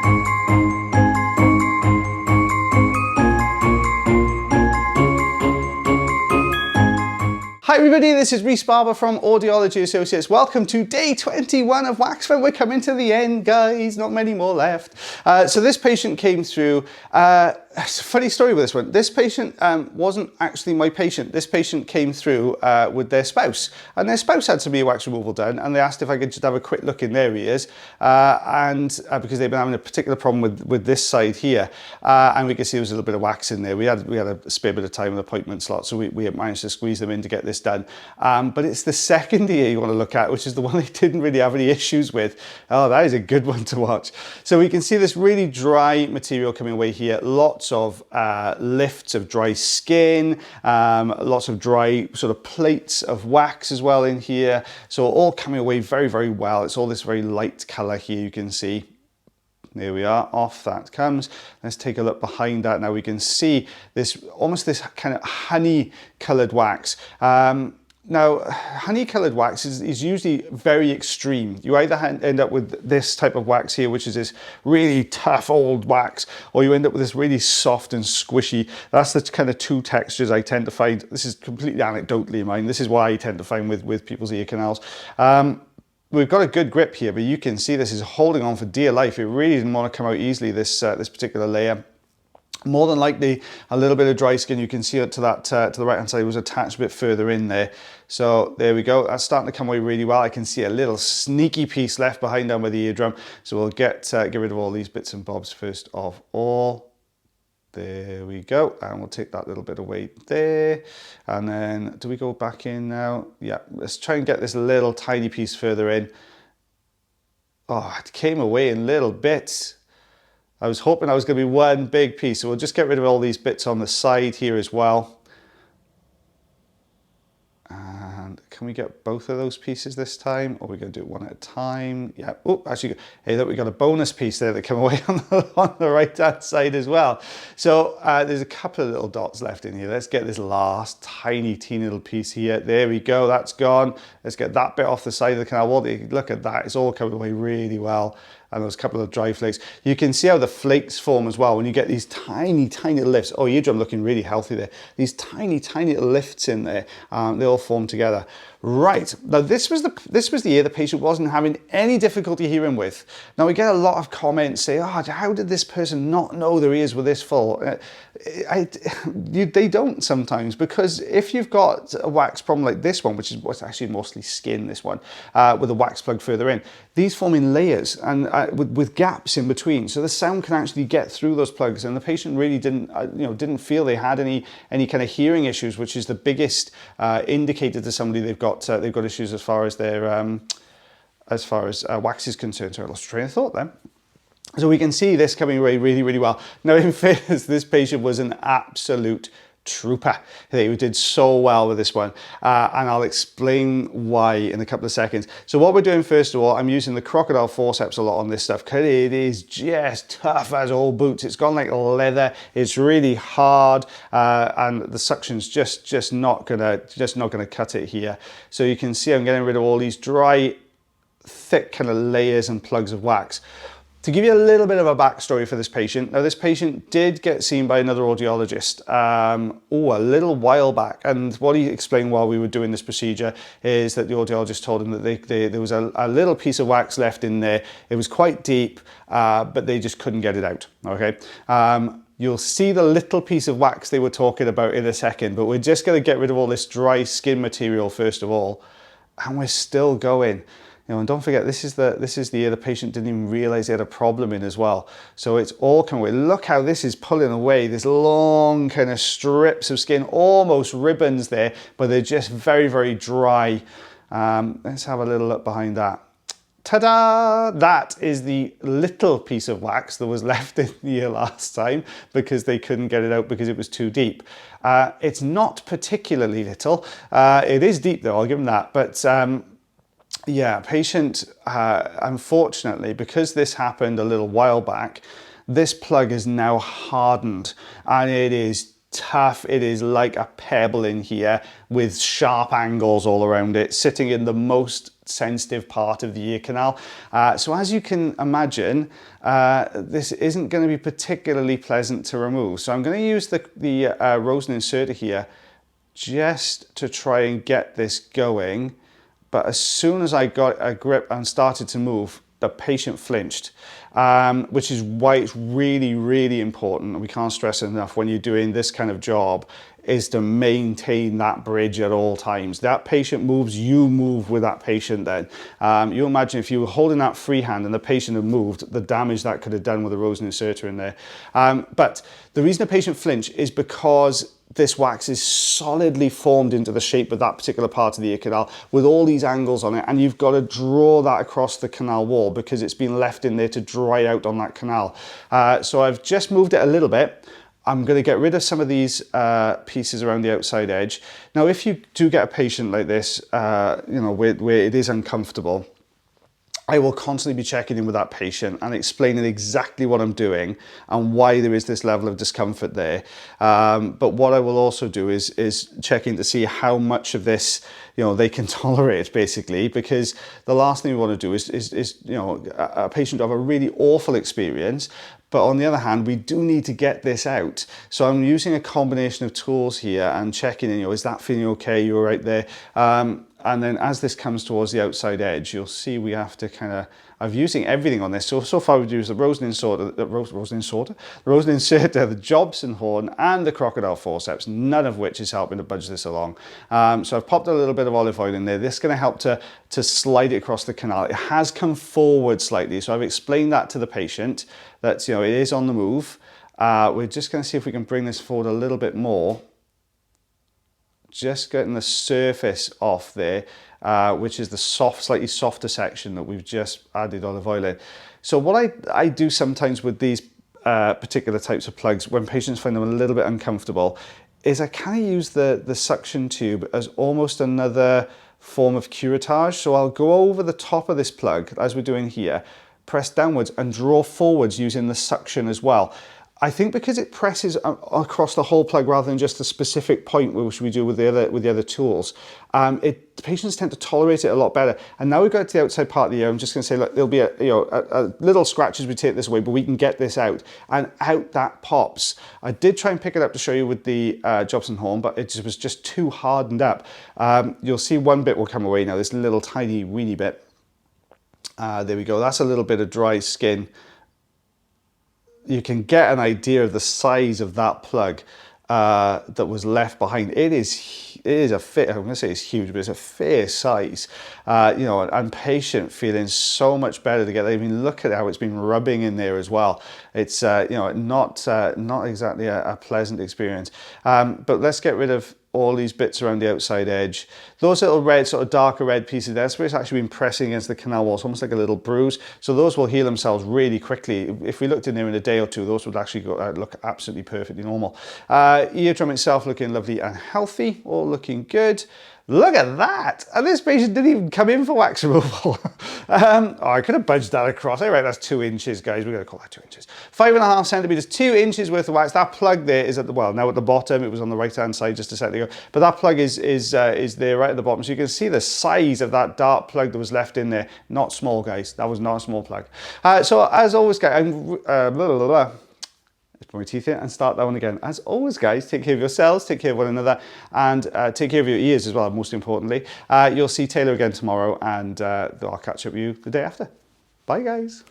Hi everybody, this is Rhys Barber from Audiology Associates. Welcome to day 21 of Wax Fund. We're coming to the end, guys. Not many more left. So this patient came through. It's a funny story with this one. This patient wasn't actually my patient. This patient came through with their spouse, and their spouse had some earwax removal done, and they asked if I could just have a quick look in their ears, because they've been having a particular problem with this side here, and we could see there was a little bit of wax in there. We had a spare bit of time, an appointment slot, so we managed to squeeze them in to get this done. But it's the second ear you want to look at, which is the one they didn't really have any issues with. Oh, that is a good one to watch. So we can see this really dry material coming away here. Lots of lifts of dry skin, lots of dry sort of plates of wax as well in here. So all coming away very, very well. It's all this very light color here, you can see. There we are, off that comes. Let's take a look behind that. Now we can see this, almost this kind of honey colored wax. Now, honey-coloured wax is usually very extreme. You either end up with this type of wax here, which is this really tough old wax, or you end up with this really soft and squishy. That's the kind of two textures I tend to find. This is completely anecdotally mine. This is what I tend to find with people's ear canals. We've got a good grip here, but you can see this is holding on for dear life. It really didn't want to come out easily, this particular layer. More than likely a little bit of dry skin. You can see it to the right hand side. It was attached a bit further in there. So there we go. That's starting to come away really well. I can see a little sneaky piece left behind down by the eardrum. So we'll get rid of all these bits and bobs first of all. There we go. And we'll take that little bit away there. And then do we go back in now? Yeah, let's try and get this little tiny piece further in. Oh, it came away in little bits. I was hoping I was going to be one big piece, so we'll just get rid of all these bits on the side here as well. And can we get both of those pieces this time, or are we going to do it one at a time? Yeah. Oh, actually, hey, look, we got a bonus piece there that came away on the right-hand side as well. So there's a couple of little dots left in here. Let's get this last tiny, teeny little piece here. There we go. That's gone. Let's get that bit off the side of the canal. Well, look at that. It's all coming away really well. And those couple of dry flakes. You can see how the flakes form as well when you get these tiny, tiny lifts. Oh, eardrum looking really healthy there. These tiny, tiny little lifts in there. They all form together. Right, now this was the ear the patient wasn't having any difficulty hearing with. Now we get a lot of comments saying, oh, how did this person not know their ears were this full? They don't sometimes, because if you've got a wax problem like this one, which is what's actually mostly skin, this one, with a wax plug further in, these form in layers and with gaps in between, so the sound can actually get through those plugs, and the patient really didn't feel they had any kind of hearing issues, which is the biggest indicator to somebody they've got issues as far as their wax is concerned. So I lost train of thought then. So we can see this coming away really, really well. Now, in fairness, this patient was an absolute trooper. They did so well with this one, and I'll explain why in a couple of seconds. So what we're doing first of all, I'm using the crocodile forceps a lot on this stuff because it is just tough as all boots. It's gone like leather. It's really hard, and the suction's just not gonna cut it here. So you can see I'm getting rid of all these dry, thick kind of layers and plugs of wax. To give you a little bit of a backstory for this patient, now this patient did get seen by another audiologist a little while back, and what he explained while we were doing this procedure is that the audiologist told him that there was a little piece of wax left in there. It was quite deep, but they just couldn't get it out, okay? You'll see the little piece of wax they were talking about in a second, but we're just gonna get rid of all this dry skin material first of all, and we're still going. And don't forget, this is the ear the patient didn't even realize they had a problem in as well. So it's all coming away. Look how this is pulling away, this long kind of strips of skin, almost ribbons there, but they're just very, very dry. Let's have a little look behind that. Ta-da! That is the little piece of wax that was left in the ear last time because they couldn't get it out because it was too deep. It's not particularly little. It is deep though, I'll give them that. But yeah, patient, unfortunately, because this happened a little while back, this plug is now hardened and it is tough. It is like a pebble in here with sharp angles all around it, sitting in the most sensitive part of the ear canal. So as you can imagine, this isn't going to be particularly pleasant to remove. So I'm going to use the Rosen inserter here just to try and get this going. But as soon as I got a grip and started to move, the patient flinched, which is why it's really, really important, and we can't stress it enough when you're doing this kind of job, is to maintain that bridge at all times. That patient moves, you move with that patient then. You imagine if you were holding that free hand and the patient had moved, the damage that could have done with a Rosen inserter in there. But the reason a patient flinch is because this wax is solidly formed into the shape of that particular part of the ear canal with all these angles on it, and you've got to draw that across the canal wall because it's been left in there to dry out on that canal. So I've just moved it a little bit. I'm going to get rid of some of these pieces around the outside edge. Now, if you do get a patient like this, you know, where it is uncomfortable, I will constantly be checking in with that patient and explaining exactly what I'm doing and why there is this level of discomfort there. But what I will also do is check in to see how much of this, you know, they can tolerate, basically, because the last thing we want to do is you know, a patient have a really awful experience. But on the other hand, we do need to get this out. So I'm using a combination of tools here and checking in, you know, is that feeling okay? You're right there. And then as this comes towards the outside edge, you'll see we have to kind of, I'm using everything on this. So far we've used the Rosen inserter, the Jobson horn and the crocodile forceps, none of which is helping to budge this along. So I've popped a little bit of olive oil in there. This is going to help to slide it across the canal. It has come forward slightly. So I've explained that to the patient that, you know, it is on the move. We're just going to see if we can bring this forward a little bit more. Just getting the surface off there, which is the soft, slightly softer section that we've just added olive oil in. So what I do sometimes with these particular types of plugs, when patients find them a little bit uncomfortable, is I kind of use the suction tube as almost another form of curettage. So I'll go over the top of this plug, as we're doing here, press downwards and draw forwards using the suction as well. I think because it presses across the whole plug rather than just a specific point, which we do with the other tools, patients tend to tolerate it a lot better. And now we've got to the outside part of the ear. I'm just going to say, look, there'll be a little scratch as we take this away, but we can get this out, and out that pops. I did try and pick it up to show you with the Jobson horn, but it was just too hardened up. You'll see one bit will come away now, this little tiny weeny bit. There we go. That's a little bit of dry skin. You can get an idea of the size of that plug that was left behind. It is a fair, I'm going to say it's huge, but it's a fair size. You know, and patient feeling so much better together. I mean, look at how it's been rubbing in there as well. It's you know, not exactly a pleasant experience. But let's get rid of all these bits around the outside edge. Those little red, sort of darker red pieces, that's where it's actually been pressing against the canal wall. It's almost like a little bruise. So those will heal themselves really quickly. If we looked in there in a day or two, those would actually look absolutely perfectly normal. Eardrum itself looking lovely and healthy, all looking good. Look at that! And this patient didn't even come in for wax removal. Oh, I could have budged that across. All right, that's 2 inches, guys. We're going to call that 2 inches. 5.5 centimeters, 2 inches worth of wax. That plug there is at the, well, now at the bottom. It was on the right-hand side just a second ago. But that plug is there right at the bottom. So you can see the size of that dark plug that was left in there. Not small, guys. That was not a small plug. So as always, guys, let's put my teeth in and start that one again. As always, guys, take care of yourselves, take care of one another, and take care of your ears as well, most importantly. You'll see Taylor again tomorrow, and I'll catch up with you the day after. Bye, guys.